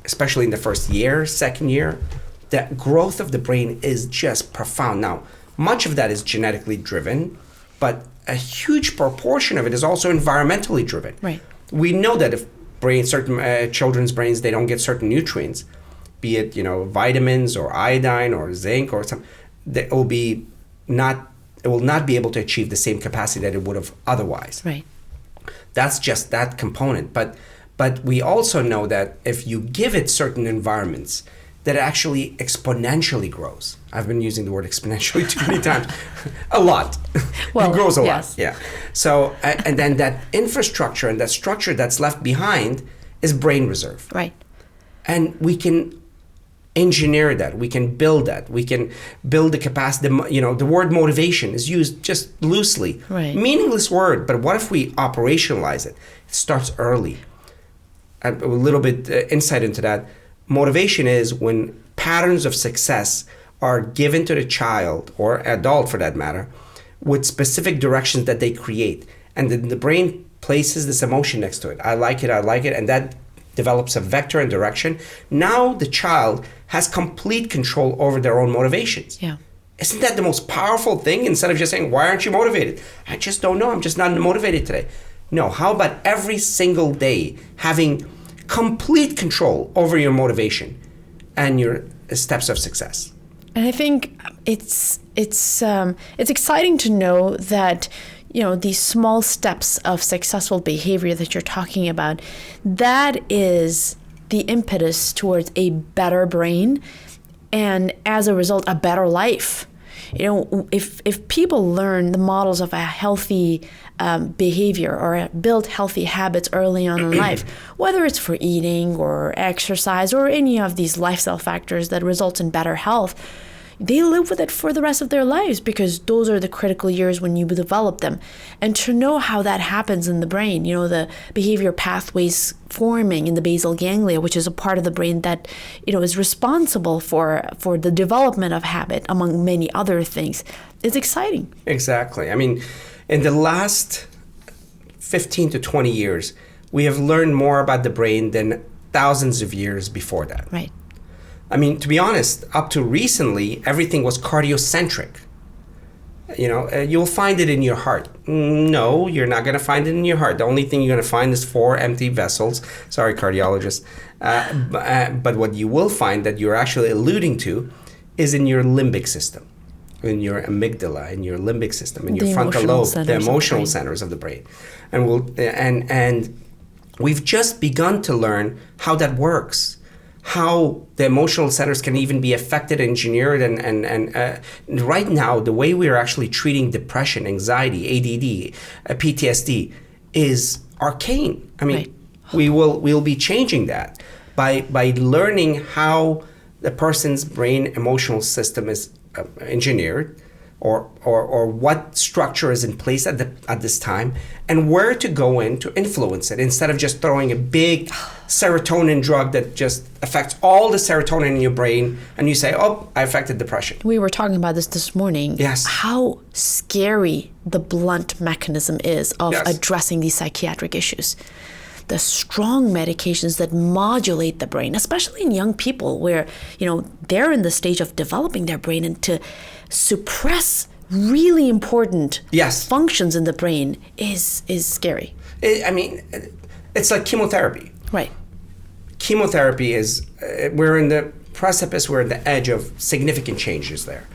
especially in the first year, second year, the growth of the brain is just profound. Now, much of that is genetically driven, but a huge proportion of it is also environmentally driven. Right. We know that if certain children's brains, they don't get certain nutrients, be it vitamins or iodine or zinc or something, it will not be able to achieve the same capacity that it would have otherwise. Right. That's just that component. But we also know that if you give it certain environments, that it actually exponentially grows. I've been using the word exponentially too many times. A lot. Well, it grows a yes. lot. Yeah. So, and then that infrastructure and that structure that's left behind is brain reserve. Right. And we can engineer that. We can build that. We can build the capacity. The word motivation is used just loosely. Right. Meaningless word. But what if we operationalize it? It starts early. A little bit insight into that. Motivation is when patterns of success are given to the child or adult for that matter with specific directions that they create. And then the brain places this emotion next to it. I like it. And that develops a vector and direction. Now the child has complete control over their own motivations. Yeah. Isn't that the most powerful thing? Instead of just saying, why aren't you motivated? I just don't know. I'm just not motivated today. No, how about every single day having complete control over your motivation and your steps of success? And I think it's exciting to know that these small steps of successful behavior that you're talking about, that is the impetus towards a better brain and as a result a better life. If people learn the models of a healthy behavior or build healthy habits early on in life, whether it's for eating or exercise or any of these lifestyle factors that result in better health, they live with it for the rest of their lives because those are the critical years when you develop them. And to know how that happens in the brain, the behavior pathways forming in the basal ganglia, which is a part of the brain that, is responsible for the development of habit, among many other things, is exciting. Exactly. I mean, in the last 15 to 20 years, we have learned more about the brain than thousands of years before that. Right. I mean, to be honest, up to recently, everything was cardiocentric. You'll find it in your heart. No, you're not going to find it in your heart. The only thing you're going to find is 4 empty vessels. Sorry, cardiologists. But what you will find that you're actually alluding to is in your limbic system, in your amygdala, in your limbic system, in your frontal lobe, the emotional centers of the brain. And we've just begun to learn how that works. How the emotional centers can even be affected, engineered, and right now, the way we are actually treating depression, anxiety, ADD, PTSD is arcane. I mean, right. we'll be changing that by learning how the person's brain emotional system is engineered, or what structure is in place at this time, and where to go in to influence it, instead of just throwing a big serotonin drug that just affects all the serotonin in your brain, and you say, oh, I affected depression. We were talking about this morning. Yes. How scary the blunt mechanism is of Yes. addressing these psychiatric issues. The strong medications that modulate the brain, especially in young people where, they're in the stage of developing their brain, and to suppress really important Yes. functions in the brain is scary. It's like chemotherapy. Right. Chemotherapy is, we're in the precipice, we're at the edge of significant changes there.